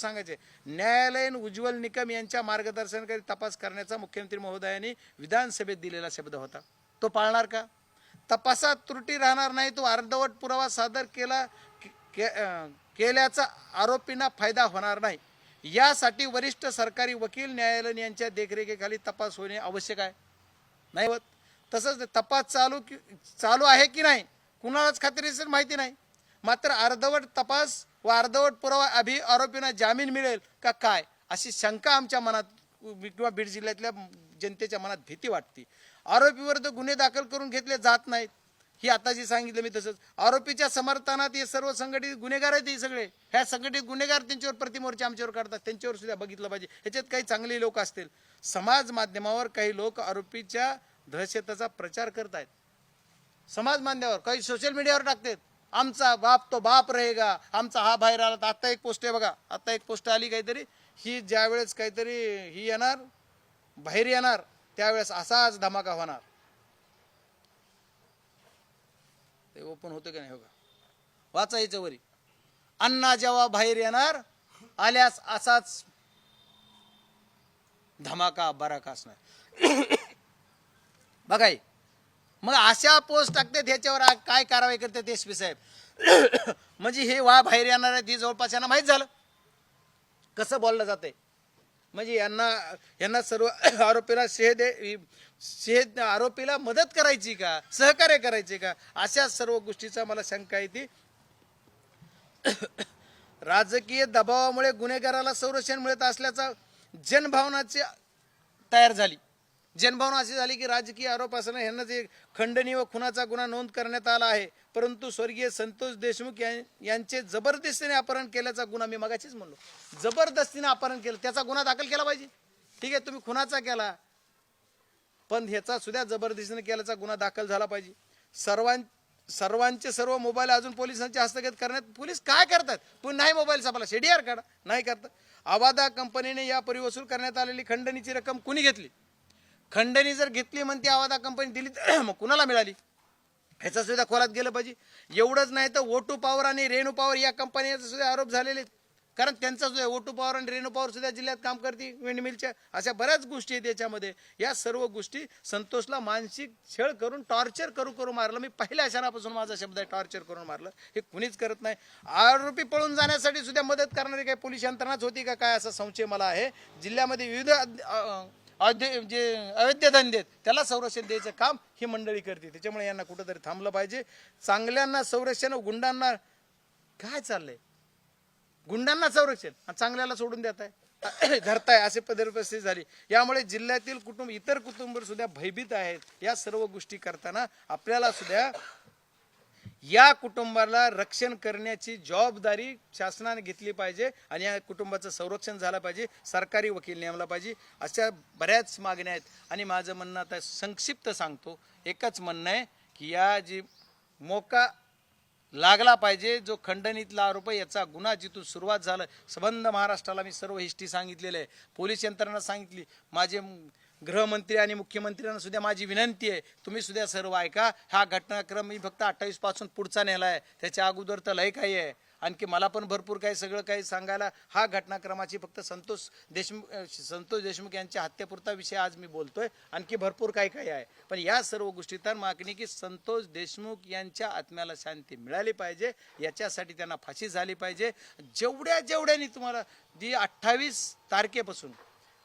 सांगायचे न्यायालयीन उज्ज्वल निकम यांच्या मार्गदर्शनाखाली तपास करण्याचा मुख्यमंत्री महोदयांनी विधानसभेत दिलेला शब्द होता, तो पाळणार का? तपासात त्रुटी राहणार नाही, तो अर्धवट पुरावा सादर केल्याचा आरोपींना फायदा होणार नाही, यासाठी वरिष्ठ सरकारी वकील न्यायालय यांच्या देखरेखीखाली तपास होणे आवश्यक आहे. नाही होत तसंच तपास चालू आहे की नाही कुणालाच खात्रीशीर माहिती नाही. मात्र अर्धवट तपास व अर्धवट पुरावा अभि आरोपींना जामीन मिळेल का काय अशी शंका आमच्या मनात किंवा बीड जिल्ह्यातल्या जनतेच्या मनात भीती वाटते. आरोपीविरुद्ध गुन्हे दाखल करून घेतले जात नाहीत, ही आता जी सांगितलं मी तसंच. आरोपीच्या समर्थनात हे सर्व संघटित गुन्हेगार आहेत, हे सगळे ह्या संघटित गुन्हेगार त्यांच्यावर प्रतिमोर्चा आमच्यावर काढतात, त्यांच्यावर सुद्धा बघितलं पाहिजे. ह्याच्यात काही चांगले लोक असतील, समाज माध्यमावर काही लोक आरोपीच्या दहशतीचा प्रचार करतायत. समाज माध्यमावर काही सोशल मीडियावर टाकतात, आमचा बाप तो बाप रहेगा, आमचा हा बाहेर आला. आता एक पोस्ट आहे बघा, आता एक पोस्ट आली काहीतरी, ही ज्यावेळेस काहीतरी ही येणार बाहेर येणार त्यावेळेस असाच धमाका होणार. ते ओपन होतं की नाही बघा, वाचायचं वरी. अण्णा जेव्हा बाहेर येणार आल्यास असाच धमाका बराक असणार. बघाय मग अशा पोस्ट टाकते, ह्याच्यावर काय कारवाई करते एसपी साहेब? म्हणजे हे वा बाहेर येणार आहे ती जवळपास यांना माहीत झालं कसं बोललं जाते. म्हणजे यांना सर्व आरोपीला आरोपीला मदत करायची का, सहकार्य करायचे का, अशा सर्व गोष्टीचा मला शंका येते. राजकीय दबावामुळे गुन्हेगाराला संरक्षण मिळत असल्याचा जनभावनाची तयार झाली. जनभावना अशी झाली की राजकीय आरोप असताना यांना जे खंडणी व खुनाचा गुन्हा नोंद करण्यात आला आहे, परंतु स्वर्गीय संतोष देशमुख यांचे जबरदस्तीने अपहरण केल्याचा गुन्हा, मी मगाशीच म्हणलो जबरदस्तीने अपहरण केलं त्याचा गुन्हा दाखल केला पाहिजे. ठीक आहे, तुम्ही खुनाचा केला पण ह्याचा सुद्धा जबरदस्तीने केल्याचा गुन्हा दाखल झाला पाहिजे. सर्वांचे सर्व मोबाईल अजून पोलिसांच्या हस्तगत करण्यात पोलीस काय करतात? पण नाही मोबाईल सापडला शेडीआर काढा, नाही करतात. अवादा कंपनीने यापूर्वी वसूल करण्यात आलेली खंडणीची रक्कम कुणी घेतली? खंडणी जर घेतली म्हणते अवादा कंपनी दिली मग कुणाला मिळाली ह्याचा सुद्धा खोलात गेलं पाहिजे. एवढंच नाही तर ओटू पॉवर आणि रेणू पॉवर या कंपन्यांचे सुद्धा आरोप झालेले आहेत, कारण त्यांचा सुद्धा ओटू पॉवर आणि रेणू पॉवर सुद्धा जिल्ह्यात काम करते विंडमिलच्या. अशा बऱ्याच गोष्टी आहेत याच्यामध्ये. या सर्व गोष्टी संतोषला मानसिक छळ करून टॉर्चर करू मारलं. मी पहिल्या क्षणापासून माझा शब्द आहे, टॉर्चर करून मारलं. हे कुणीच करत नाही. आरोपी पळून जाण्यासाठी सुद्धा मदत करणारी काही पोलीस यंत्रणाच होती का काय असा संशय मला आहे. जिल्ह्यामध्ये विविध जे अवैध धंदे त्याला संरक्षण द्यायचं काम ही मंडळी करते. त्याच्यामुळे यांना कुठंतरी थांबलं पाहिजे. चांगल्यांना संरक्षण, गुंडांना काय चाललंय? गुंडांना संरक्षण आणि चांगल्याला सोडून देत आहे धरताय, असे परिस्थिती झाली. यामुळे जिल्ह्यातील इतर कुटुंब सुद्धा भयभीत आहेत. या सर्व गोष्टी करताना आपल्याला सुद्धा या कुटुंबाला रक्षण करण्याची जबाबदारी शासनाने घेतली पाहिजे आणि या कुटुंबाचं संरक्षण झालं पाहिजे. सरकारी वकील नेमला पाहिजे. अशा बऱ्याच मागण्या आहेत. आणि माझं म्हणणं आता संक्षिप्त सांगतो, एकच म्हणणं आहे की या जी मोका लागला पाहिजे, जो खंडणीतला आरोप आहे याचा गुन्हा जिथून सुरुवात झालं, संबंध महाराष्ट्राला मी सर्व हिस्ट्री सांगितलेलं आहे, पोलीस यंत्रणा सांगितली, माझे गृहमंत्री आणि मुख्यमंत्र्यांना सुद्धा माझी विनंती आहे, तुम्ही सुद्धा सर्व ऐका. हा घटनाक्रम मी फक्त 28 पासून पुढचा नेला आहे, त्याच्या अगोदर तर लय काही आहे. आणखी मला पण भरपूर काही सगळं काही सांगायला. हा घटनाक्रमाची फक्त संतोष देशमुख यांच्या हत्येपुरता विषय आज मी बोलतोय, आणखी भरपूर काही आहे. पण या सर्व गोष्टीत मागणी की संतोष देशमुख यांच्या आत्म्याला शांती मिळाली पाहिजे, याच्यासाठी त्यांना फाशी झाली पाहिजे. जेवढ्यानी तुम्हाला जी 28 तारखेपासून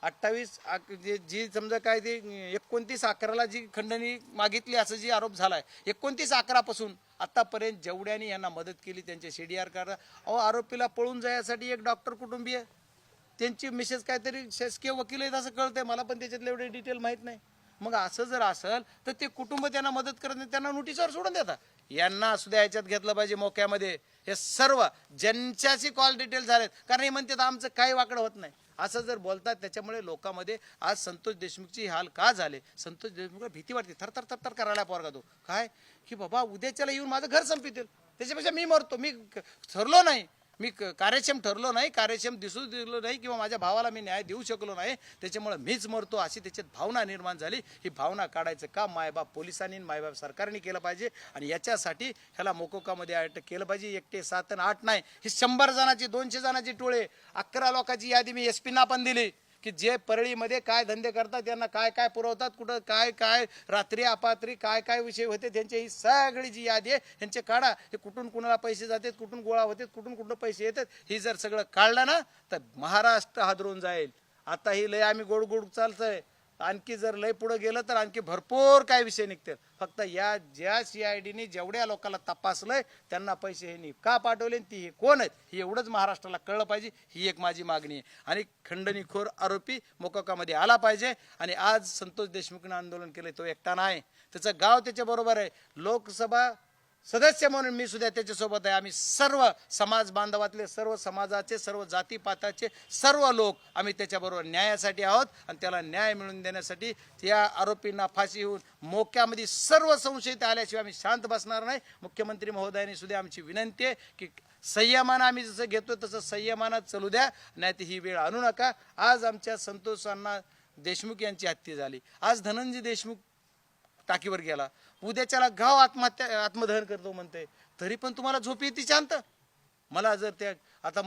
28 जी समजा काय ते 29/11 जी खंडणी मागितली असं जी आरोप झालाय, 29/11 आतापर्यंत जेवढ्यांनी यांना मदत केली त्यांचे शेडीआर करा. अहो, आरोपीला पळून जाण्यासाठी एक डॉक्टर कुटुंबीय, त्यांची मिसेस काहीतरी शासकीय वकील आहेत असं कळतंय मला, पण त्याच्यातले एवढे डिटेल माहीत नाही. मग असं जर असेल तर ते कुटुंब त्यांना मदत करत नाही, त्यांना नोटीसवर सोडून देतात. यांना सुद्धा याच्यात घेतलं पाहिजे मोक्यामध्ये. हे सर्व ज्यांच्याशी कॉल डिटेल झालेत, कारण हे म्हणतात आमचं काही वाकडं होत नाही असं जर बोलतात, त्याच्यामुळे लोकांमध्ये आज संतोष देशमुखची हाल का झाले. संतोष देशमुखला भीती वाटते, थरथर करायला पोरगा तो काय की बाबा उद्याच्याला येऊन माझं घर संपवतील, त्याच्यापेक्षा मी मरतो. मी ठरलो नाही, मी कार्यक्षम ठरलो नाही, कार्यक्षम दिसू दिलो नाही किंवा माझ्या भावाला मी न्याय देऊ शकलो नाही, त्याच्यामुळे मीच मरतो अशी त्याच्यात भावना निर्माण झाली. ही भावना काढायचं काम मायबाप पोलिसांनी मायबाप सरकारने केलं पाहिजे आणि याच्यासाठी ह्याला मोकोकामध्ये अटक केलं पाहिजे. 1 ते 7 आणि 8 नाही, ही 100 जणांची 200 जणांची टोळे 11 लोकांची यादी मी SP-ना पण दिली की जे परळीमध्ये काय धंदे करतात, त्यांना काय काय पुरवतात, कुठं काय काय रात्री अपात्री काय काय विषय होते त्यांची ही सगळी जी यादी आहे ह्यांचे काढा. हे कुठून कुणाला पैसे जातात, कुठून गोळा होतात, कुठून कुठून पैसे येतात, ही जर सगळं काढलं ना तर महाराष्ट्र हादरून जाईल. आता ही लय आम्ही गोड गोड चालतंय, आणखी जर लय पुढे गेलं तर आणखी भरपूर काय विषय निघतील. फक्त या ज्या CID-नी जेवढ्या लोकांना तपासलंय त्यांना पैसे ह्यांनी का पाठवले, ती हे कोण आहेत हे एवढंच महाराष्ट्राला कळलं पाहिजे. ही एक माझी मागणी आहे. आणि खंडणीखोर आरोपी मोकोकामध्ये आला पाहिजे. आणि आज संतोष देशमुखने आंदोलन केले, तो एकटा नाही, त्याचं गाव त्याच्या बरोबर आहे. लोकसभा सदस्य म्हणून मी सुद्धा त्याच्यासोबत आहे. आम्ही सर्व समाज बांधवातले, सर्व समाजाचे, सर्व जातीपाताचे सर्व लोक आम्ही त्याच्याबरोबर न्यायासाठी आहोत. आणि त्याला न्याय मिळवून देण्यासाठी त्या आरोपींना फाशी होऊन मोक्यामध्ये सर्व संशयित आल्याशिवाय आम्ही शांत बसणार नाही. मुख्यमंत्री महोदयांनी सुद्धा आमची विनंती आहे की संयमानं आम्ही जसं घेतो तसं संयमानं चलू द्या, नाही तर ही वेळ आणू नका. आज आमच्या संतोष अण्णा देशमुख यांची हत्या झाली, आज धनंजय देशमुख टाकीवर गेला, उद्याच्याला गाव आत्मदहन करतो म्हणते, तरी पण तुम्हाला झोप येते शांत. मला जर त्या आता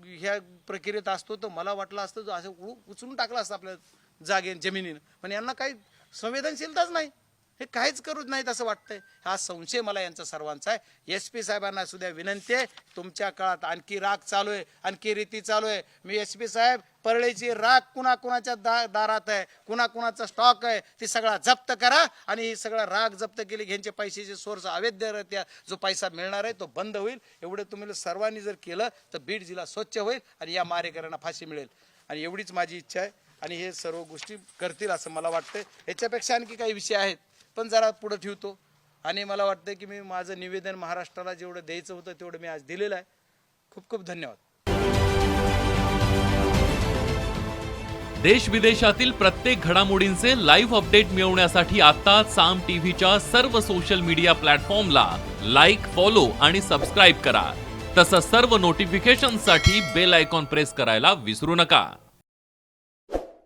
ह्या प्रक्रियेत असतो तर मला वाटलं असतं असं उचलून टाकलं असतं आपल्या जागे जमिनीनं, पण यांना काही संवेदनशीलताच नाही, हे काहीच करूच नाहीत असं वाटतंय. हा संशय मला यांचा सर्वांचा आहे. SP साहेबांना सुद्धा विनंती आहे, तुमच्या काळात आणखी राग चालू आहे, आणखी रीती चालू आहे. मी SP साहेब, परळीची राग कुणाकुणाच्या दारात आहे, कुणाकुणाचा स्टॉक आहे, ती सगळा जप्त करा. आणि ही सगळा राग जप्त केली, ह्यांचे पैशाचे सोर्स अवैधरित्या जो पैसा मिळणार आहे तो बंद होईल. एवढं तुम्ही सर्वांनी जर केलं तर बीड जिल्हा स्वच्छ होईल आणि या मारेकऱ्यांना फाशी मिळेल. आणि एवढीच माझी इच्छा आहे. आणि हे सर्व गोष्टी करतील असं मला वाटतं. याच्यापेक्षा आणखी काही विषय आहेत पण जरा पुढे ठेवतो. आणि मला वाटतं की मी माझं निवेदन महाराष्ट्राला जेवढं द्यायचं होतं तेवढं मी आज दिलेलं आहे. खूप खूप धन्यवाद. देश विदेशातील प्रत्येक घडामोडींचे लाईव्ह अपडेट मिळवण्यासाठी आता साम टीव्हीच्या सर्व सोशल मीडिया प्लॅटफॉर्मला लाईक, फॉलो आणि सबस्क्राईब करा. तसंच सर्व नोटिफिकेशनसाठी बेल आयकॉन प्रेस करायला विसरू नका.